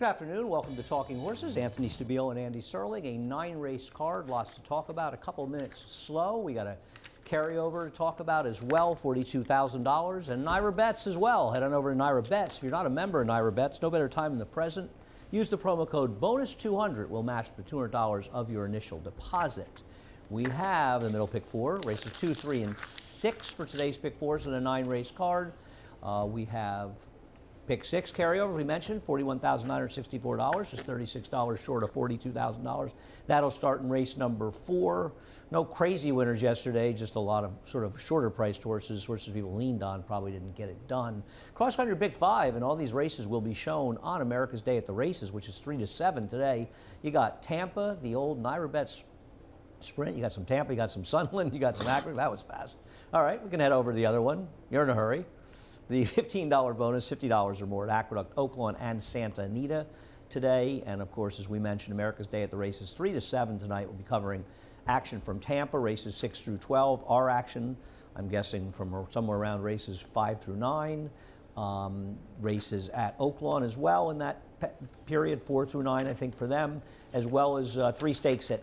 afternoon. Welcome to Talking Horses. Anthony Stabile and Andy Serling. A 9-race card. Lots to talk about. A couple of minutes slow. We got a carryover to talk about as well. $42,000 and NYRA Bets as well. Head on over to NYRA Bets. If you're not a member of NYRA Bets, no better time than the present. Use the promo code BONUS200. We'll match the $200 of your initial deposit. We have the middle pick four, races 2, 3, and 6 for today's pick fours in a 9-race card. We have pick 6 carryover, we mentioned, $41,964, just $36 short of $42,000. That'll start in race number 4. No crazy winners yesterday, just a lot of sort of shorter priced horses people leaned on, probably didn't get it done. Cross country pick 5, and all these races will be shown on America's Day at the Races, which is 3 to 7 today. You got Tampa, the old NYRA Bets Sprint. You got some Tampa, you got some Sunland, you got some Akron. That was fast. All right, we can head over to the other one. You're in a hurry. The $15 bonus, $50 or more at Aqueduct, Oaklawn, and Santa Anita today. And of course, as we mentioned, America's Day at the Races 3 to 7 tonight. We'll be covering action from Tampa, races 6 through 12. Our action, I'm guessing, from somewhere around races 5 through 9. Races at Oaklawn as well in that period, 4 through 9, I think, for them, as well as 3 stakes at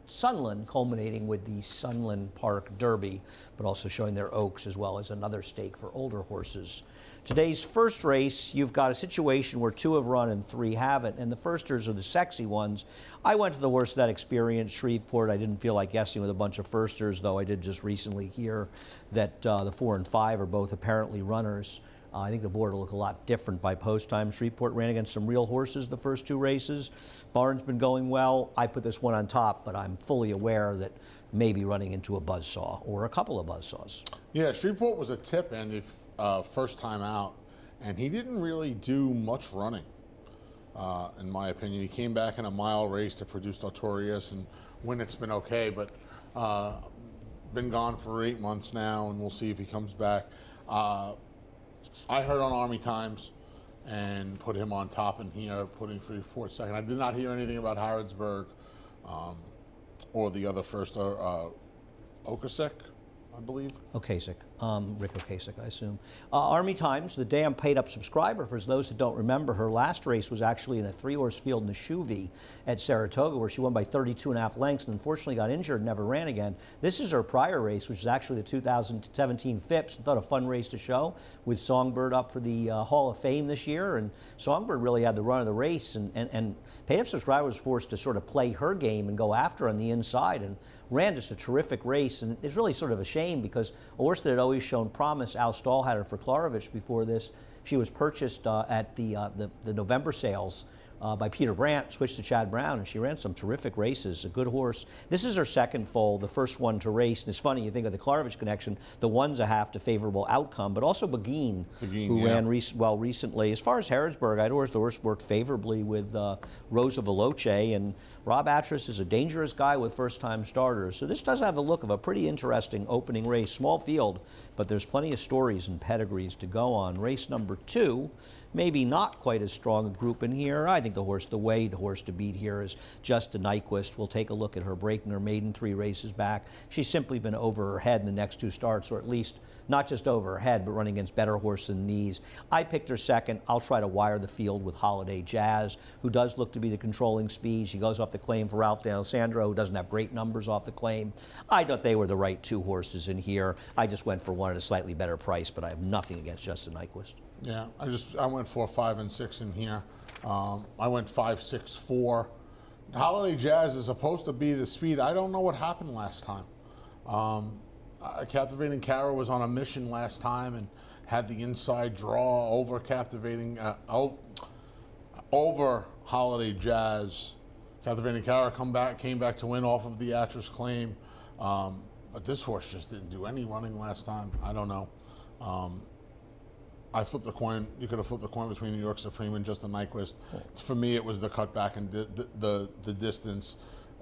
Sunland, culminating with the Sunland Park Derby, but also showing their Oaks as well as another stake for older horses. Today's first race, you've got a situation where 2 have run and 3 haven't, and the firsters are the sexy ones. I went to the horse of that experience, Shreveport. I didn't feel like guessing with a bunch of firsters, though I did just recently hear that the 4 and 5 are both apparently runners. I think the board will look a lot different by post time. Shreveport ran against some real horses the first 2 races. Barn's been going well. I put this one on top, but I'm fully aware that maybe running into a buzzsaw or a couple of buzzsaws. Yeah, Shreveport was a tip, and first time out, and he didn't really do much running, in my opinion. He came back in a mile race to produce Notorious, and when it's been okay, but been gone for 8 months now, and we'll see if he comes back. I heard on Army Times and put him on top, and here putting Shreveport second. I did not hear anything about Harrodsburg or the other first, Okasek, I believe. Okasek, Rick Okasek, I assume. Army Times, the damn paid-up subscriber. For those that don't remember, her last race was actually in a 3-horse field in the Shuvi at Saratoga, where she won by 32.5 lengths and unfortunately got injured and never ran again. This is her prior race, which is actually the 2017 Phipps. I thought a fun race to show with Songbird up for the Hall of Fame this year, and Songbird really had the run of the race, and paid-up subscriber was forced to sort of play her game and go after on the inside, and ran just a terrific race. And it's really sort of a shame because a horse that had always shown promise. Al Stahl had her for Klarovich before this. She was purchased at the November sales by Peter Brandt, switched to Chad Brown, and she ran some terrific races. A good horse. This is her second foal, the first one to race. And it's funny, you think of the Klarovich connection, the one's a half to favorable outcome, but also Beguine, who ran well recently. As far as Harrodsburg, the horse worked favorably with Rosa Veloce, and Rob Atras is a dangerous guy with first-time starters. So this does have the look of a pretty interesting opening race. Small field, but there's plenty of stories and pedigrees to go on. Race number 2, maybe not quite as strong a group in here. I think the horse to beat here is Just a Nyquist. We'll take a look at her breaking her maiden 3 races back. She's simply been over her head in the next 2 starts, or at least not just over her head, but running against better horse than these. I picked her second. I'll try to wire the field with Holiday Jazz, who does look to be the controlling speed. She goes off the claim for Ralph D'Alessandro, who doesn't have great numbers off the claim. I thought they were the right 2 horses in here. I just went for one at a slightly better price, but I have nothing against Just a Nyquist. Yeah, I went 4, 5, and 6 in here. I went 5, 6, 4. Holiday Jazz is supposed to be the speed. I don't know what happened last time. Captivating Cara was on a mission last time and had the inside draw over over Holiday Jazz. Captivating Cara came back to win off of the Atras claim. But this horse just didn't do any running last time. I don't know. I flipped the coin. You could have flipped the coin between New York Supreme and Just a Nyquist. For me, it was the cutback and the distance.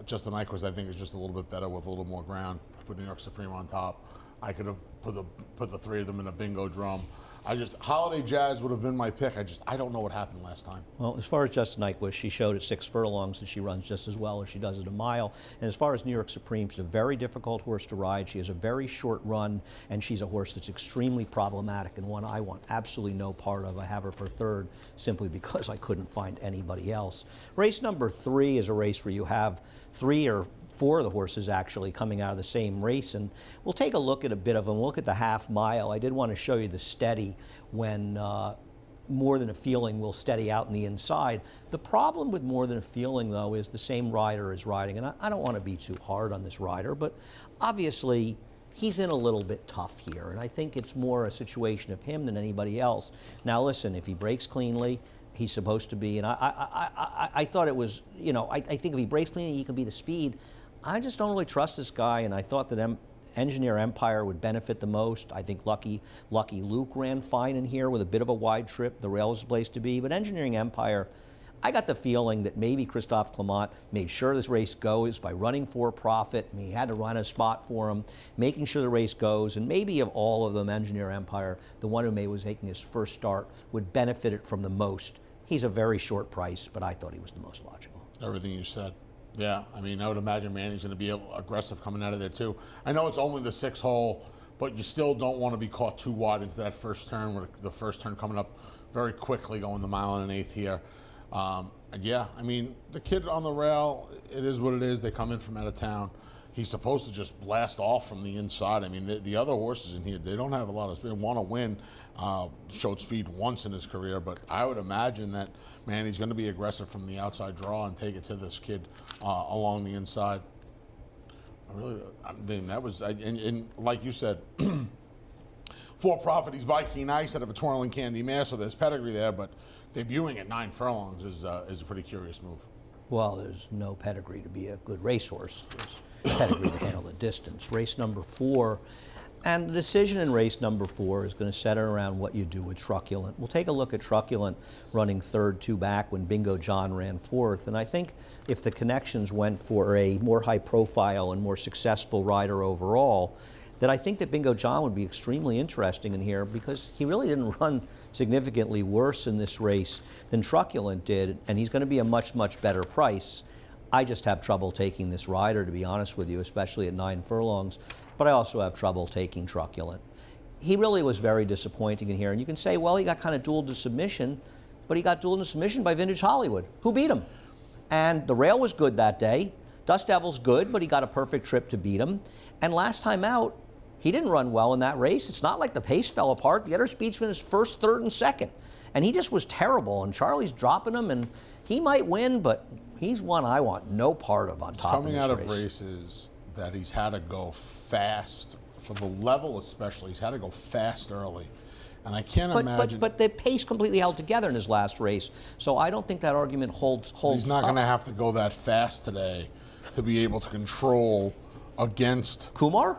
Just a Nyquist, I think, is just a little bit better with a little more ground. I put New York Supreme on top. I could have put the 3 of them in a bingo drum. Holiday Jazz would have been my pick. I don't know what happened last time. Well, as far as Justin Nyquist, she showed at 6 furlongs that she runs just as well as she does at a mile. And as far as New York Supreme, she's a very difficult horse to ride. She has a very short run, and she's a horse that's extremely problematic and one I want absolutely no part of. I have her for third simply because I couldn't find anybody else. Race number 3 is a race where you have 3 or 4 of the horses actually coming out of the same race, and we'll take a look at a bit of them. We'll look at the half mile. I did want to show you the steady when More Than a Feeling will steady out in the inside. The problem with More Than a Feeling, though, is the same rider is riding, and I don't want to be too hard on this rider, but obviously he's in a little bit tough here, and I think it's more a situation of him than anybody else. Now listen, if he breaks cleanly, he's supposed to be, and I thought it was, you know, I think if he breaks cleanly, he can be the speed. I just don't really trust this guy, and I thought that Engineer Empire would benefit the most. I think Lucky Luke ran fine in here with a bit of a wide trip. The rail was the place to be, but Engineering Empire, I got the feeling that maybe Christophe Clement made sure this race goes by running for profit. I mean, he had to run a spot for him, making sure the race goes, and maybe of all of them, Engineer Empire, the one who was making his first start, would benefit it from the most. He's a very short price, but I thought he was the most logical. Everything you said. Yeah, I mean, I would imagine Manny's going to be aggressive coming out of there, too. I know it's only the 6th hole, but you still don't want to be caught too wide into that first turn, with the first turn coming up very quickly, going the 1 1/8 here. And yeah, I mean, the kid on the rail, it is what it is. They come in from out of town. He's supposed to just blast off from the inside. I mean, the other horses in here, they don't have a lot of speed. Want to win, showed speed once in his career, but I would imagine that Manny's going to be aggressive from the outside draw and take it to this kid along the inside. I mean, that was, and like you said, for profit, he's by Keen Ice out of a Twirling Candy Mare, so there's pedigree there, but debuting at 9 furlongs is a pretty curious move. Well, there's no pedigree to be a good racehorse. There's pedigree to handle the distance. Race number 4, and the decision in race number 4 is going to center around what you do with Truculent. We'll take a look at Truculent running third 2 back when Bingo John ran 4th, and I think if the connections went for a more high profile and more successful rider overall, that I think that Bingo John would be extremely interesting in here because he really didn't run significantly worse in this race than Truculent did, and he's going to be a much, much better price. I just have trouble taking this rider, to be honest with you, especially at 9 furlongs, but I also have trouble taking Truculent. He really was very disappointing in here, and you can say, well, he got kind of dueled to submission, but he got dueled to submission by Vintage Hollywood, who beat him. And the rail was good that day. Dust Devil's good, but he got a perfect trip to beat him. And last time out, he didn't run well in that race. It's not like the pace fell apart. The other speeds finished 1st, 3rd, and 2nd. And he just was terrible, and Charlie's dropping him, and he might win, but he's one I want no part of on top of this race. Coming out of races that he's had to go fast, for the level especially, he's had to go fast early. And I can't imagine. But the pace completely held together in his last race, so I don't think that argument holds He's not up. going to have to go that fast today to be able to control against Kumar?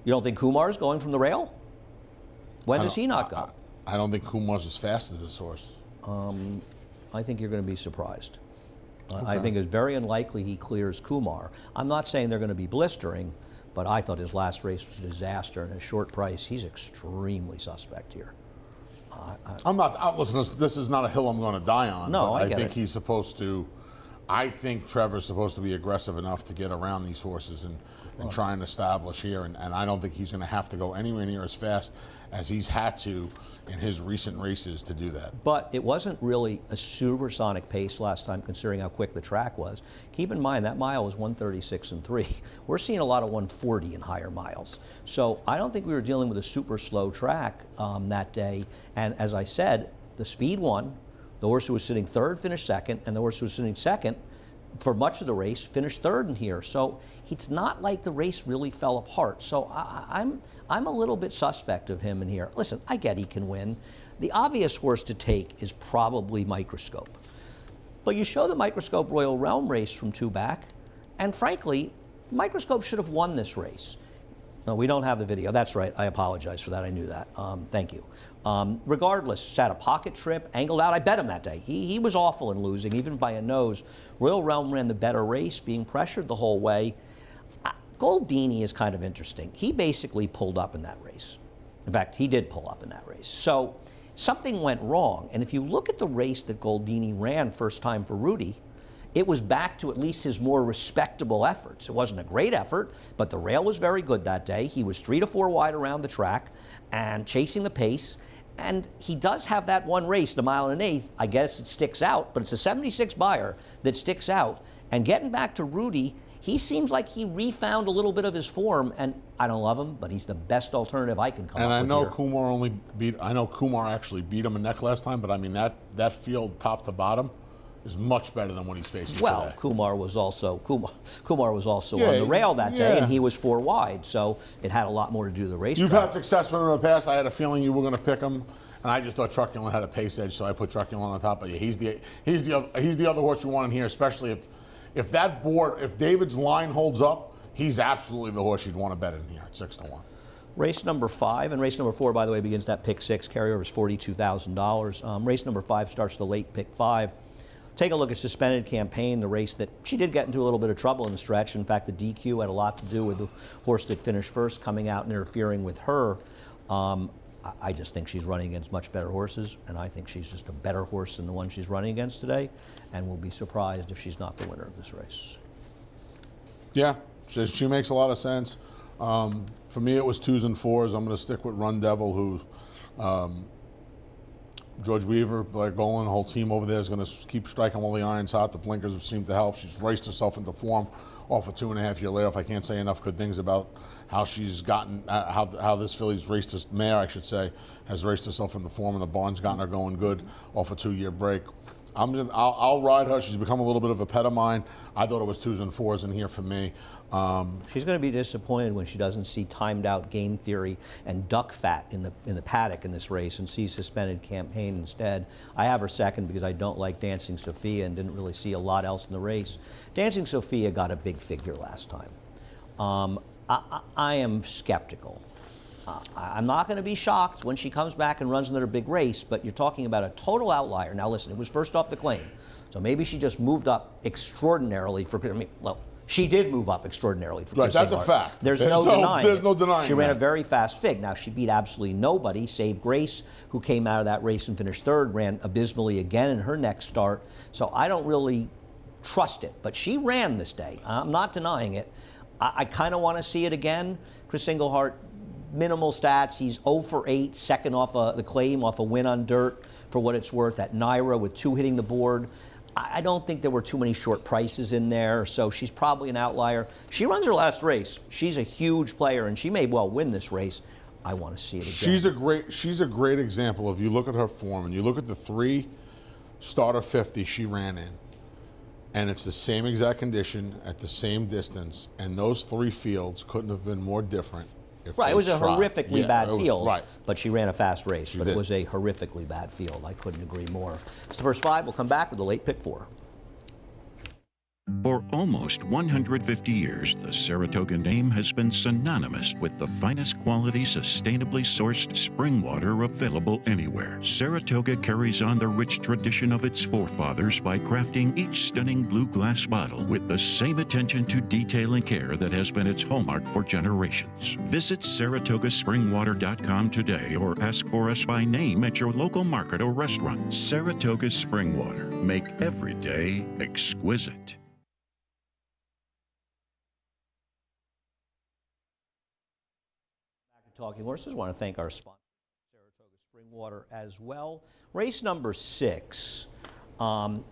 You don't think Kumar's going from the rail? When does he not go? I don't think Kumar's as fast as this horse. I think you're going to be surprised. I think it's very unlikely he clears Kumar. I'm not saying they're going to be blistering, but I thought his last race was a disaster, and at a short price, he's extremely suspect here. Listen, this is not a hill I'm going to die on. No, but I get think it. he's supposed to. I think Trevor's supposed to be aggressive enough to get around these horses and try and establish here. And I don't think he's going to have to go anywhere near as fast as he's had to in his recent races to do that. But it wasn't really a supersonic pace last time, considering how quick the track was. Keep in mind, that mile was 1:36 and 3. We're seeing a lot of 1:40 and higher miles. So I don't think we were dealing with a super slow track that day. And as I said, the speed won. The horse who was sitting third finished second, and the horse who was sitting second for much of the race finished third in here. So it's not like the race really fell apart. So I'm a little bit suspect of him in here. Listen, I get he can win. The obvious horse to take is probably Microscope. But you show the Microscope Royal Realm race from 2 back, and frankly, Microscope should have won this race. No, we don't have the video. That's right. I apologize for that. I knew that. Thank you. Regardless, sat a pocket trip, angled out. I bet him that day. He was awful in losing, even by a nose. Royal Realm ran the better race, being pressured the whole way. Goldini is kind of interesting. He basically pulled up in that race. In fact, he did pull up in that race. So something went wrong. And if you look at the race that Goldini ran first time for Rudy, it was back to at least his more respectable efforts. It wasn't a great effort, but the rail was very good that day. He was 3 to 4 wide around the track and chasing the pace. And he does have that one race, the 1 1/8. I guess it sticks out, but it's a 76 buyer that sticks out. And getting back to Rudy, he seems like he refound a little bit of his form, and I don't love him, but he's the best alternative I can come And up I with know here. I know Kumar actually beat him in neck last time, but I mean that field top to bottom is much better than what he's facing Well, today. Kumar was also on Yeah, the rail that day, yeah. and he was 4 wide, so it had a lot more to do with the race. You've had success with him in the past. I had a feeling you were going to pick him, and I just thought Truculent had a pace edge, so I put Truculent on top of you. He's the other horse you want in here, especially if that board, if David's line holds up, he's absolutely the horse you'd want to bet in here at 6 to 1. Race number 5, and race number 4, by the way, begins that pick 6. Carryover is $42,000. Race number 5 starts the late pick 5. Take a look at Suspended Campaign, the race that she did get into a little bit of trouble in the stretch. In fact, the DQ had a lot to do with the horse that finished first coming out and interfering with her. I just think she's running against much better horses, and I think she's just a better horse than the one she's running against today, and will be surprised if she's not the winner of this race. Yeah, she makes a lot of sense. For me, it was 2s and 4s. I'm going to stick with Run Devil, who George Weaver, Blair Golan, the whole team over there is going to keep striking while the iron's hot. The blinkers have seemed to help. She's raced herself into form off a 2.5-year layoff. I can't say enough good things about how she's gotten, how this filly's raced, this mare, I should say, has raced herself into form, and the barn's gotten her going good off a 2-year break. I'll ride her. She's become a little bit of a pet of mine. I thought it was 2s and 4s in here for me. She's going to be disappointed when she doesn't see Timed Out, Game Theory, and Duck Fat in the paddock in this race, and sees Suspended Campaign instead. I have her second because I don't like Dancing Sophia and didn't really see a lot else in the race. Dancing Sophia got a big figure last time. I am skeptical. I'm not going to be shocked when she comes back and runs another big race, but you're talking about a total outlier. Now listen, it was first off the claim, so maybe she just moved up extraordinarily she did move up extraordinarily for Right, Chris that's a Englehart. fact. There's no denying There's it. no denying She ran a that. very fast fig. Now, she beat absolutely nobody, save Grace, who came out of that race and finished 3rd, ran abysmally again in her next start. So I don't really trust it, but she ran this day. I'm not denying it. I kind of want to see it again. Chris Englehart, minimal stats. He's 0 for 8, second off the claim, off a win on dirt, for what it's worth, at Naira with 2 hitting the board. I don't think there were too many short prices in there, so she's probably an outlier. She runs her last race. She's a huge player, and she may well win this race. I want to see it again. She's a great example. If you look at her form and you look at the 3 starter 50 she ran in, and it's the same exact condition at the same distance, and those 3 fields couldn't have been more different. Right, it was a horrifically bad field, right. but she ran a fast race. She but did. It was a horrifically bad field. I couldn't agree more. It's the first 5. We'll come back with the late pick 4. For almost 150 years, the Saratoga name has been synonymous with the finest quality, sustainably sourced spring water available anywhere. Saratoga carries on the rich tradition of its forefathers by crafting each stunning blue glass bottle with the same attention to detail and care that has been its hallmark for generations. Visit SaratogaSpringwater.com today or ask for us by name at your local market or restaurant. Saratoga Spring Water. Make every day exquisite. Talking Horses. I want to thank our sponsor, Saratoga Spring Water, as well. Race number 6.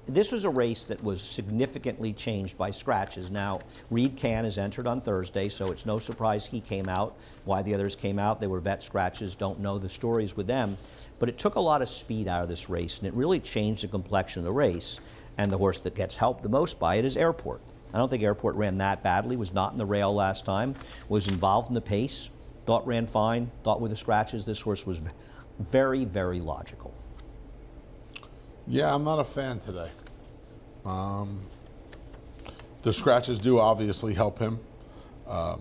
This was a race that was significantly changed by scratches. Now, Reed Can is entered on Thursday, so it's no surprise he came out. Why the others came out, they were vet scratches, don't know the stories with them. But it took a lot of speed out of this race, and it really changed the complexion of the race. And the horse that gets helped the most by it is Airport. I don't think Airport ran that badly, was not in the rail last time, was involved in the pace. Thought ran fine, thought with the scratches, this horse was very, very logical. Yeah, I'm not a fan today. The scratches do obviously help him. I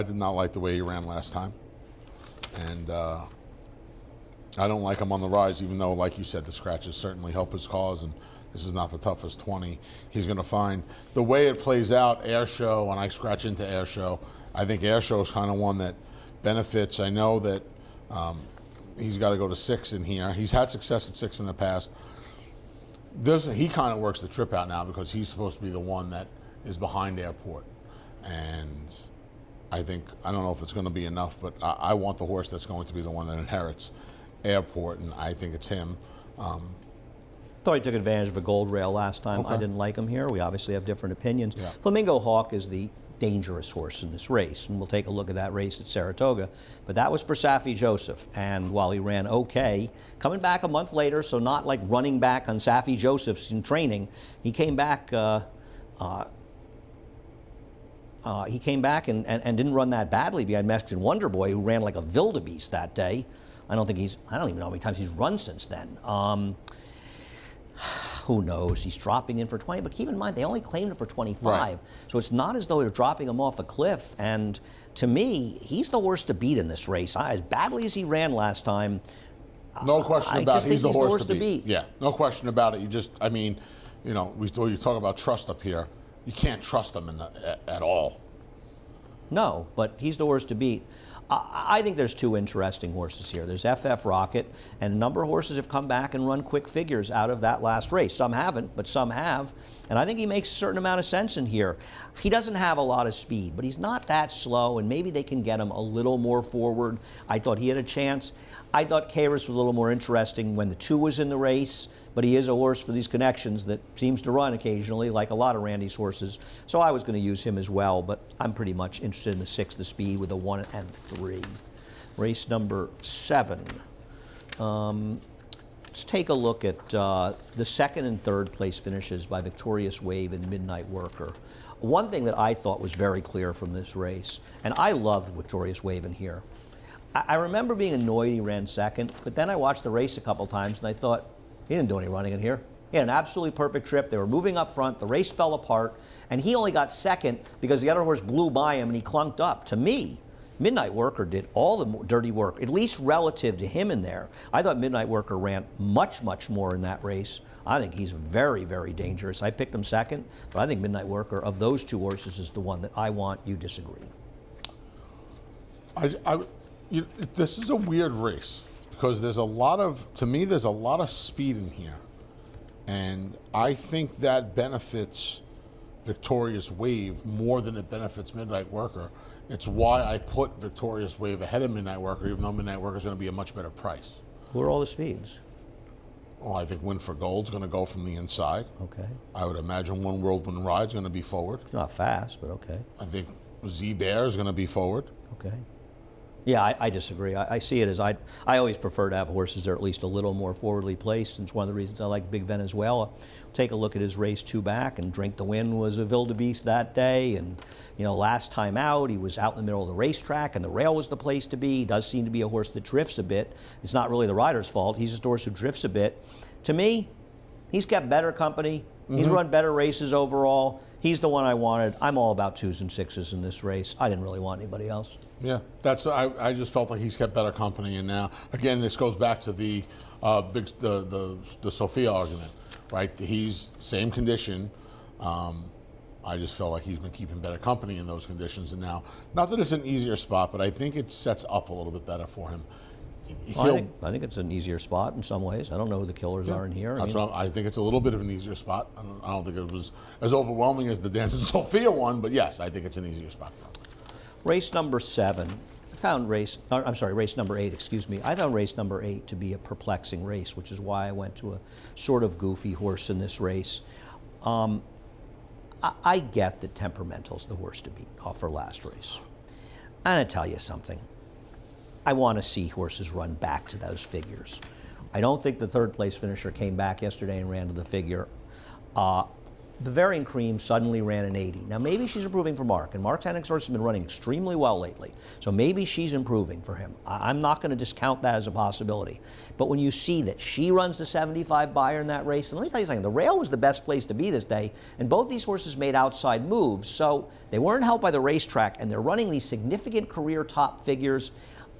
did not like the way he ran last time. And I don't like him on the rise, even though, like you said, the scratches certainly help his cause, and this is not the toughest 20 he's going to find. The way it plays out, Air Show, and I scratch into Air Show, I think Air Show is kind of one that benefits. I know that He's got to go to 6 in here. He's had success at 6 in the past. He kind of works the trip out now because he's supposed to be the one that is behind Airport. And I don't know if it's going to be enough, but I want the horse that's going to be the one that inherits Airport, and I think it's him. Thought he took advantage of a gold rail last time. Okay. I didn't like him here. We obviously have different opinions. Yeah. Flamingo Hawk is the dangerous horse in this race, and we'll take a look at that race at Saratoga. But that was for Saffie Joseph, and while he ran okay, coming back a month later, so not like running back on Saffie Joseph's in training, he came back. He came back and didn't run that badly behind Mexican Wonder Boy, who ran like a wildebeest that day. I don't even know how many times he's run since then. Who knows? He's dropping in for 20, but keep in mind, they only claimed him for 25. Right. So it's not as though they're dropping him off a cliff. And to me, he's the worst to beat in this race. As badly as he ran last time, No question I about just it. think He's the he's horse to beat. Yeah, you talk about trust up here. You can't trust him at all. no, but he's the worst to beat. I think there's two interesting horses here. There's FF Rocket, and a number of horses have come back and run quick figures out of that last race. Some haven't, but some have. And I think he makes a certain amount of sense in here. He doesn't have a lot of speed, but he's not that slow, and maybe they can get him a little more forward. I thought he had a chance. I thought Kairos was a little more interesting when the 2 was in the race, but he is a horse for these connections that seems to run occasionally, like a lot of Randy's horses. So I was going to use him as well, but I'm pretty much interested in the 6, the speed, with a 1 and 3. Race number 7. Let's take a look at the 2nd and 3rd place finishes by Victorious Wave and Midnight Worker. One thing that I thought was very clear from this race, and I loved Victorious Wave in here. I remember being annoyed he ran 2nd, but then I watched the race a couple times and I thought, he didn't do any running in here. He had an absolutely perfect trip. They were moving up front. The race fell apart, and he only got 2nd because the other horse blew by him and he clunked up. To me, Midnight Worker did all the dirty work, at least relative to him in there. I thought Midnight Worker ran much, much more in that race. I think he's very, very dangerous. I picked him 2nd, but I think Midnight Worker, of those 2 horses, is the one that I want. You disagree. This is a weird race because there's a lot of speed in here. And I think that benefits Victorious Wave more than it benefits Midnight Worker. It's why I put Victorious Wave ahead of Midnight Worker, even though Midnight Worker is going to be a much better price. Who are all the speeds? Well, I think Win for Gold's going to go from the inside. Okay. I would imagine One Whirlwind Ride's going to be forward. It's not fast, but okay. I think Z Bear is going to be forward. Okay. Yeah, I disagree. I see it as I always prefer to have horses that are at least a little more forwardly placed. And it's one of the reasons I like Big Venezuela. Take a look at his race 2 back, and Drink the Wind was a wildebeest that day. And, last time out, he was out in the middle of the racetrack, and the rail was the place to be. He does seem to be a horse that drifts a bit. It's not really the rider's fault. He's just a horse who drifts a bit. To me, he's kept better company. He's run better races overall. He's the one I wanted. I'm all about 2s and 6s in this race. I didn't really want anybody else. Yeah, I just felt like he's kept better company, and now again this goes back to the Sophia argument, right? He's same condition. I just felt like he's been keeping better company in those conditions, and now not that it's an easier spot, but I think it sets up a little bit better for him. I think it's an easier spot in some ways. I don't know who the killers are in here. I think it's a little bit of an easier spot. I don't think it was as overwhelming as the Dancing Sophia one, but yes, I think it's an easier spot for him. Race number 7. Race number 8, excuse me. I found race number 8 to be a perplexing race, which is why I went to a sort of goofy horse in this race. I get that Temperamental's the horse to beat off her last race. I'm going to tell you something. I want to see horses run back to those figures. I don't think the 3rd place finisher came back yesterday and ran to the figure. Bavarian Cream suddenly ran an 80. Now maybe she's improving for Mark, and Mark's Annex horse has been running extremely well lately. So maybe she's improving for him. I'm not going to discount that as a possibility. But when you see that she runs the 75 buyer in that race, and let me tell you something, the rail was the best place to be this day, and both these horses made outside moves, so they weren't helped by the racetrack, and they're running these significant career top figures.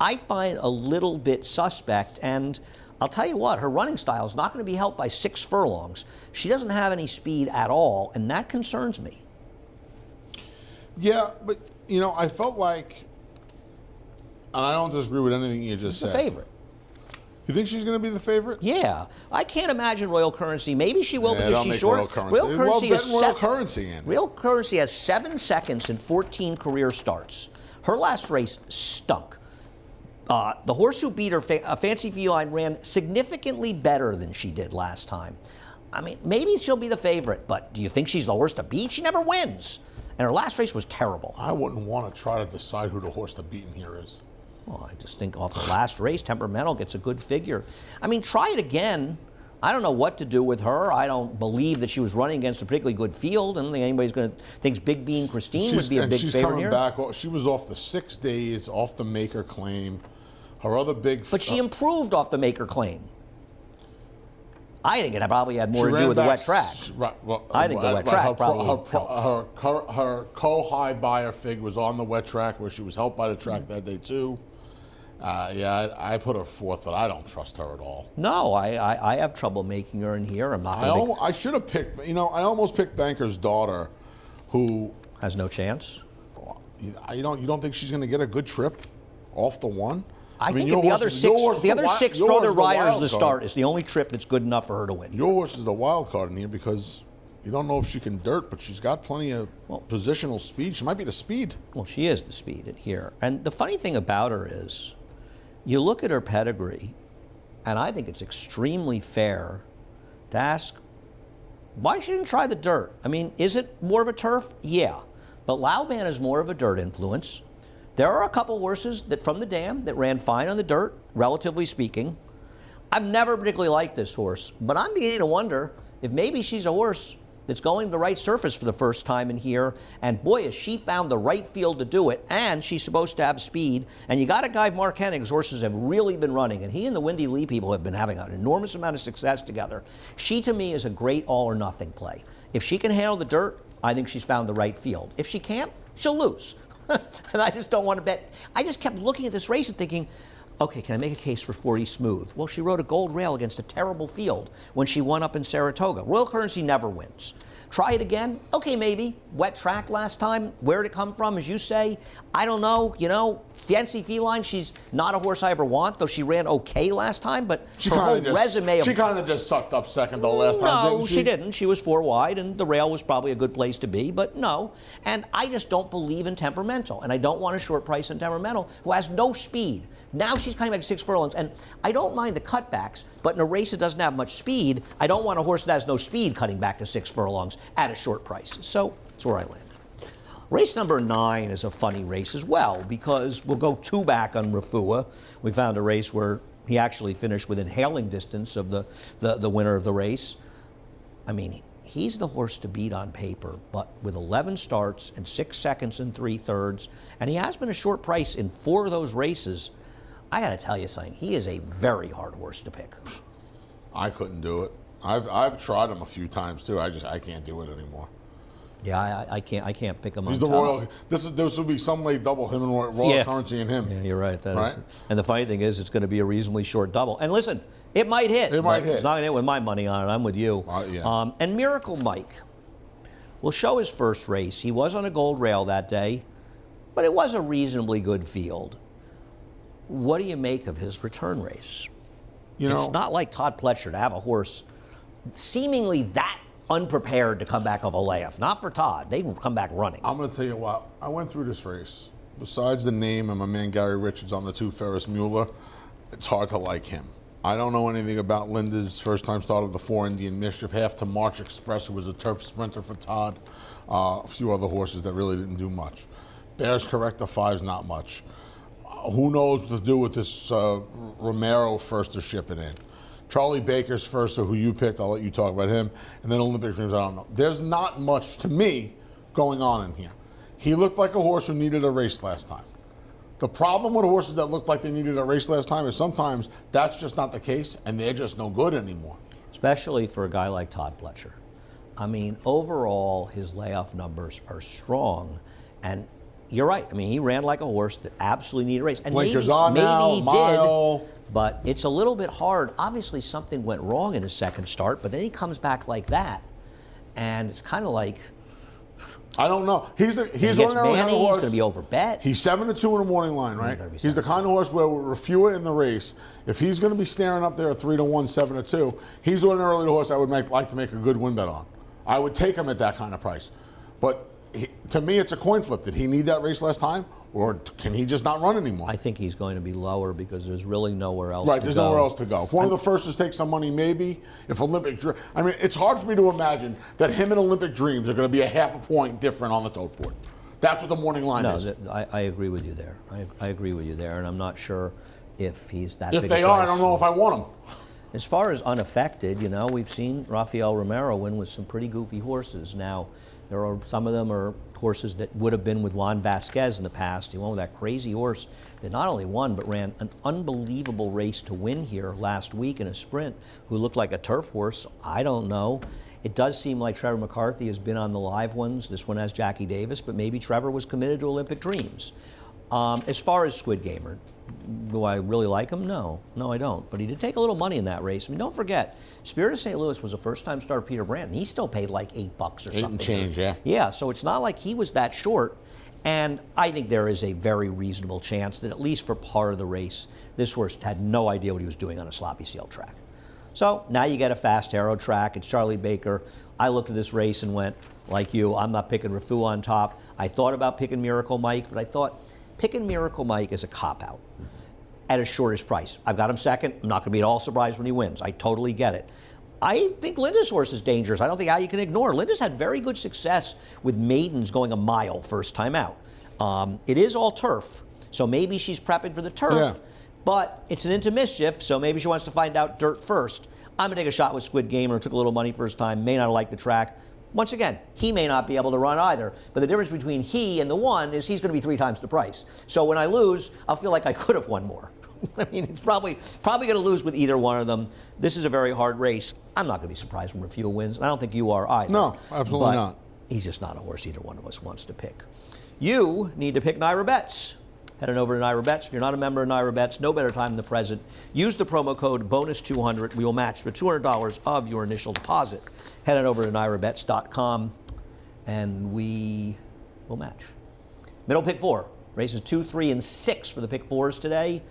I find a little bit suspect, and I'll tell you what, her running style is not going to be helped by 6 furlongs. She doesn't have any speed at all, and that concerns me. Yeah, but, I felt like I don't disagree with anything you just The said. favorite. You think she's going to be the favorite? Yeah, I can't imagine Royal Currency. Maybe she will Yeah, because don't she's make short. Royal Currency. Royal Currency, Andy. Real Currency has 7 seconds in 14 career starts. Her last race stunk. The horse who beat her, Fancy Feline, ran significantly better than she did last time. I mean, maybe she'll be the favorite, but do you think she's the horse to beat? She never wins. And her last race was terrible. I wouldn't want to try to decide who the horse to beat in here is. Well, I just think off the last race, Temperamental gets a good figure. I mean, try it again. I don't know what to do with her. I don't believe that she was running against a particularly good field. I don't think anybody's going to think Big Bean Christine would be a big she's favorite coming here. back. She was off the 6 days, off the Maker Claim. Her other big... But she improved off the Maker Claim. I think it probably had more She to ran do with the back wet track. I think the wet track probably helped. Her co-high buyer fig was on the wet track where she was helped by the track that day too. Yeah, I put her fourth, but I don't trust her at all. No, I have trouble making her in here. I'm not going to. I should have picked. I almost picked Banker's Daughter, who Has no chance. you don't think she's going to get a good trip off the one? I think your if the horse other is- your horse is the other wi- six your throw horse their is the riders wild to the card. start, it's the only trip that's good enough for her to win. Your horse is the wild card in here because you don't know if she can dirt, but she's got plenty of positional speed. She might be the speed. Well, she is the speed in here. And the funny thing about her is, you look at her pedigree, and I think it's extremely fair to ask, why she didn't try the dirt? I mean, is it more of a turf? Yeah. But Lauban is more of a dirt influence. There are a couple horses that from the dam that ran fine on the dirt, relatively speaking. I've never particularly liked this horse, but I'm beginning to wonder if maybe she's a horse that's going to the right surface for the first time in here. And boy, has she found the right field to do it. And she's supposed to have speed. And you got a guy, Mark Hennig's horses have really been running. And he and the Windy Lee people have been having an enormous amount of success together. She, to me, is a great all or nothing play. If she can handle the dirt, I think she's found the right field. If she can't, she'll lose. And I just don't want to bet. I just kept looking at this race and thinking, okay, can I make a case for 40 Smooth? Well, she rode a gold rail against a terrible field when she won up in Saratoga. Royal Currency never wins. Try it again? Okay, maybe. Wet track last time. Where'd it come from, as you say? I don't know. Fancy Feline, she's not a horse I ever want, though she ran okay last time, but She her whole kind of resume of... She kind of just sucked up second though last time, didn't No, she? she didn't. She was 4 wide, and the rail was probably a good place to be, but no. And I just don't believe in Temperamental, and I don't want a short price in Temperamental, who has no speed. Now she's coming back to 6 furlongs, and I don't mind the cutbacks, but in a race that doesn't have much speed, I don't want a horse that has no speed cutting back to 6 furlongs at a short price. So that's where I land. Race number 9 is a funny race as well, because we'll go 2 back on Rafua. We found a race where he actually finished within hailing distance of the winner of the race. I mean, he's the horse to beat on paper, but with 11 starts and 6 seconds and 3/3, and he has been a short price in 4 of those races. I got to tell you something. He is a very hard horse to pick. I couldn't do it. I've tried him a few times too. I can't do it anymore. Yeah, I can't pick him He's on the top. Royal. This will be some late double. Him and Royal Currency and him. Yeah, you're right. That is- Right? And the funny thing is, it's going to be a reasonably short double. And listen, it might hit. It might but hit. It's not going to hit with my money on it. I'm with you. Yeah. And Miracle Mike will show his first race. He was on a gold rail that day, but it was a reasonably good field. What do you make of his return race? It's not like Todd Pletcher to have a horse seemingly that unprepared to come back off a layoff. Not for Todd. They will come back running. I'm going to tell you what. I went through this race. Besides the name and my man Gary Richards on the 2 Ferris Mueller, it's hard to like him. I don't know anything about Linda's first time start of the 4 Indian Mischief, half to March Express, who was a turf sprinter for Todd. A few other horses that really didn't do much. Bears Correct, the 5's not much. Who knows what to do with this Romero first to ship it in. Charlie Baker's first, so who you picked, I'll let you talk about him. And then Olympic Dreams, I don't know. There's not much, to me, going on in here. He looked like a horse who needed a race last time. The problem with horses that look like they needed a race last time is sometimes that's just not the case, and they're just no good anymore. Especially for a guy like Todd Pletcher. I mean, overall, his layoff numbers are strong, and you're right. I mean, he ran like a horse that absolutely needed a race. And Blinkers on now, he mile. did, but it's a little bit hard. Obviously, something went wrong in his second start, but then he comes back like that, and it's kind of like, I don't know. He's He gets ordinarily Manny, the he's horse. going to be overbet. He's 7-2 in the morning line, right? better be He's the kind of horse where with Refuah in the race, if he's going to be staring up there at 3-1, 7-2, he's ordinarily the horse I would like to make a good win bet on. I would take him at that kind of price. But to me, it's a coin flip. Did he need that race last time, or can he just not run anymore? I think he's going to be lower because there's really nowhere else Right, to there's go. nowhere else to go. If one of the firsts take some money, maybe. If I mean, it's hard for me to imagine that him and Olympic Dreams are going to be a half a point different on the tote board. That's what the morning line is. I agree with you there. I agree with you there, and I'm not sure if he's that If big they a are, I price. don't know if I want them. As far as unaffected, we've seen Rafael Romero win with some pretty goofy horses. Now, there are some of them are horses that would have been with Juan Vasquez in the past. He won with that crazy horse that not only won, but ran an unbelievable race to win here last week in a sprint, who looked like a turf horse. I don't know. It does seem like Trevor McCarthy has been on the live ones. This one has Jackie Davis, but maybe Trevor was committed to Olympic Dreams. As far as Squid Gamer, do I really like him? No, I don't. But he did take a little money in that race. I mean, don't forget, Spirit of St. Louis was a first-time star of Peter Brandt, and he still paid like $8 or something. 8 and change, yeah. Yeah, so it's not like he was that short. And I think there is a very reasonable chance that at least for part of the race, this horse had no idea what he was doing on a sloppy seal track. So now you get a fast arrow track. It's Charlie Baker. I looked at this race and went, like you, I'm not picking Refuah on top. I thought about picking Miracle Mike, but I thought picking Miracle Mike is a cop-out at a shortish price. I've got him second. I'm not going to be at all surprised when he wins. I totally get it. I think Linda's horse is dangerous. I don't think how you can ignore. Linda's had very good success with maidens going a mile first time out. It is all turf, so maybe she's prepping for the turf. Yeah. But it's an into mischief, so maybe she wants to find out dirt first. I'm going to take a shot with Squid Gamer. Took a little money first time. May not like the track. Once again, he may not be able to run either. But the difference between he and the one is he's going to be 3 times the price. So when I lose, I'll feel like I could have won more. I mean, it's probably going to lose with either one of them. This is a very hard race. I'm not going to be surprised when Refuah wins. And I don't think you are either. No, absolutely not. He's just not a horse either one of us wants to pick. You need to pick Naira Bets. Head on over to Naira Bets. If you're not a member of Naira Bets, no better time than the present. Use the promo code BONUS200. We will match the $200 of your initial deposit. Head on over to NairaBets.com, and we will match. Middle pick 4. Races 2, 3, and 6 for the pick 4s today.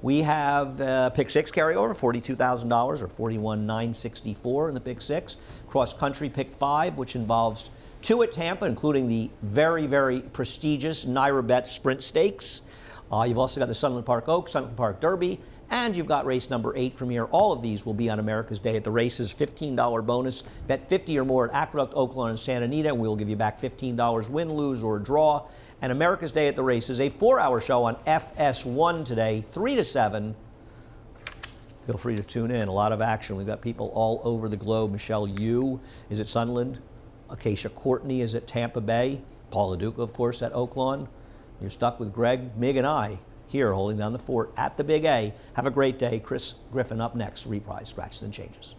We have pick 6 carryover, $42,000 or $41,964 in the pick 6. Cross country pick 5, which involves 2 at Tampa, including the very, very prestigious Naira Bet Sprint Stakes. You've also got the Sunland Park Oaks, Sunland Park Derby, and you've got race number 8 from here. All of these will be on America's Day at the Races. $15 bonus. Bet 50 or more at Aqueduct, Oaklawn, and Santa Anita, and we will give you back $15 win, lose, or draw. And America's Day at the Races, a 4-hour show on FS1 today, 3 to 7. Feel free to tune in. A lot of action. We've got people all over the globe. Michelle Yu is at Sunland. Acacia Courtney is at Tampa Bay. Paul LaDuca, of course, at Oaklawn. You're stuck with Greg, Mig, and I here holding down the fort at the Big A. Have a great day. Chris Griffin up next. Reprise, Scratches and Changes.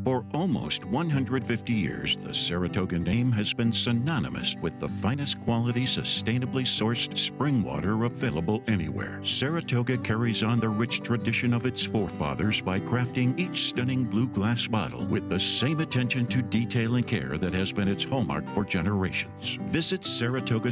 For almost 150 years, the Saratoga name has been synonymous with the finest quality, sustainably sourced spring water available anywhere. Saratoga carries on the rich tradition of its forefathers by crafting each stunning blue glass bottle with the same attention to detail and care that has been its hallmark for generations. Visit Saratoga